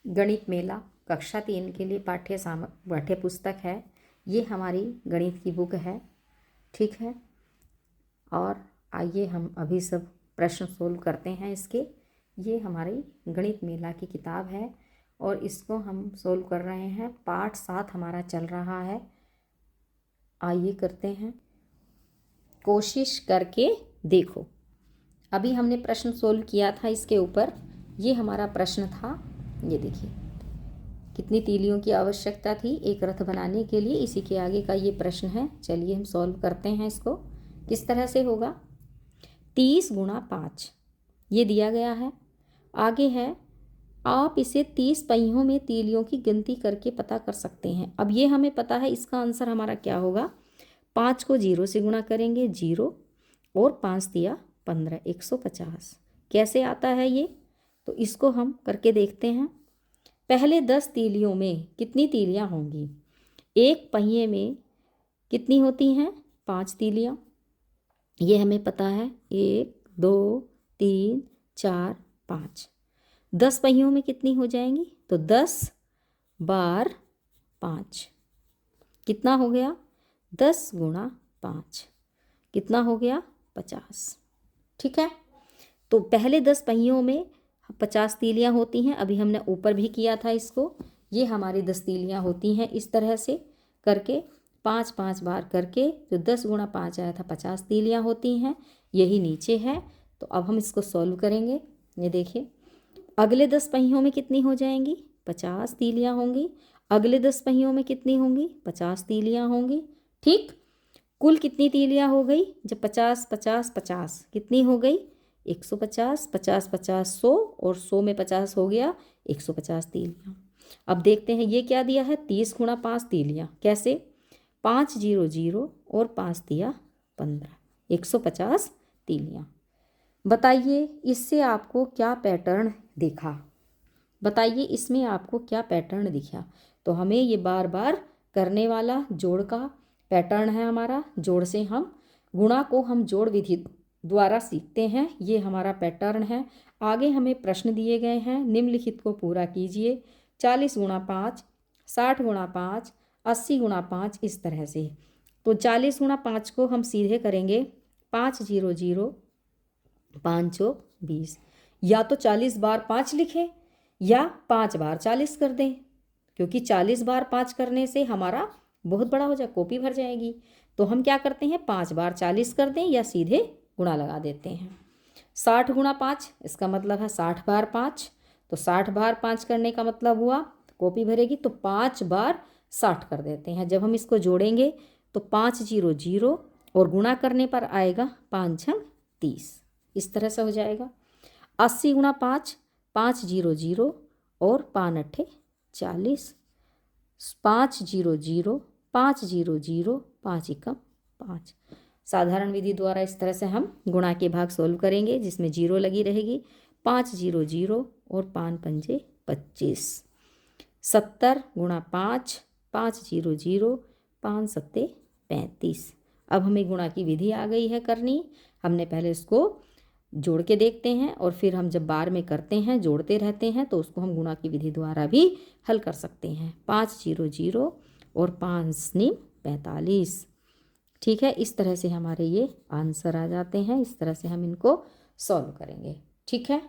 गणित मेला कक्षा 3 के लिए पाठ्य पुस्तक है। ये हमारी गणित की बुक है, ठीक है। और आइए हम अभी सब प्रश्न सोल्व करते हैं इसके। ये हमारी गणित मेला की किताब है और इसको हम सोल्व कर रहे हैं। पाठ 7 हमारा चल रहा है। आइए करते हैं। कोशिश करके देखो। अभी हमने प्रश्न सोल्व किया था इसके ऊपर। ये हमारा प्रश्न था। ये देखिए कितनी तीलियों की आवश्यकता थी एक रथ बनाने के लिए। इसी के आगे का ये प्रश्न है। चलिए हम सॉल्व करते हैं इसको। किस तरह से होगा? 30 गुणा 5 ये दिया गया है। आगे है आप इसे 30 पहियों में तीलियों की गिनती करके पता कर सकते हैं। अब ये हमें पता है इसका आंसर हमारा क्या होगा। 5 को 0 से गुणा करेंगे 0 और 5 दिया 15, 150। कैसे आता है ये? तो इसको हम करके देखते हैं। पहले 10 तीलियों में कितनी तीलियां होंगी? एक पहिए में कितनी होती हैं? 5 तीलियां। ये हमें पता है। 1 2 3 4 5। 10 पहियों में कितनी हो जाएंगी? तो 10 बार 5 कितना हो गया? 10 गुणा 5 कितना हो गया? 50। ठीक है। तो पहले 10 पहियों में 50 तीलियां होती हैं। अभी हमने ऊपर भी किया था इसको। ये हमारी 10 तीलियां होती हैं इस तरह से करके 5 बार करके जो 10 गुणा 5 आया था 50 तीलियां होती हैं। यही नीचे है। तो अब हम इसको सॉल्व करेंगे। ये देखिए अगले 10 पहियों में कितनी हो जाएंगी? 50 तीलियां होंगी। अगले 10 पहियों में कितनी होंगी? 50 तीलियां होंगी। ठीक। कुल कितनी तीलियां हो गई? जब 50 50 50 कितनी हो गई? 150। 50 50 100 और 100 में 50 हो गया 150 तीलियां। अब देखते हैं ये क्या दिया है। 30 गुणा 5 तीलियां। कैसे? 5 0 0 और 5 दिया 15, 150 तीलियां। बताइए इससे आपको क्या पैटर्न दिखा? बताइए इसमें आपको क्या पैटर्न दिखा? तो हमें ये बार बार करने वाला जोड़ का पैटर्न है हमारा। जोड़ से हम गुणा को हम जोड़ विधि द्वारा सीखते हैं। ये हमारा पैटर्न है। आगे हमें प्रश्न दिए गए हैं। निम्नलिखित को पूरा कीजिए। 40 गुणा 5, 60 गुणा 5, 80 गुणा 5 इस तरह से। तो 40 गुणा 5 को हम सीधे करेंगे। 5 0 0 5 चौक 20। या तो 40 बार 5 लिखें या 5 बार 40 कर दें, क्योंकि 40 बार 5 करने से हमारा बहुत बड़ा हो जाए, कॉपी भर जाएगी। तो हम क्या करते हैं 5 बार 40 कर दें या सीधे गुणा लगा देते हैं। 60 गुणा 5 इसका मतलब है 60 बार 5। तो 60 बार 5 करने का मतलब हुआ कॉपी भरेगी, तो 5 बार 60 कर देते हैं। जब हम इसको जोड़ेंगे तो 5 0 0 और गुणा करने पर आएगा 5 6 30। इस तरह से हो जाएगा। 80 गुणा 5, 5 0 0 और 5 8 40। 5 0 0 5 0 0 5 1 5। साधारण विधि द्वारा इस तरह से हम गुणा के भाग सोल्व करेंगे, जिसमें 0 लगी रहेगी। 5 0 0 और 5 5 25। 70 गुणा 5, 5 0 0 5 7 35। अब हमें गुणा की विधि आ गई है करनी। हमने पहले इसको जोड़ के देखते हैं और फिर हम जब बार में करते हैं जोड़ते रहते हैं तो उसको हम गुणा की विधि द्वारा भी हल कर सकते हैं। 5 0 0 और 5 9 45। ठीक है। इस तरह से हमारे ये आंसर आ जाते हैं। इस तरह से हम इनको सॉल्व करेंगे। ठीक है।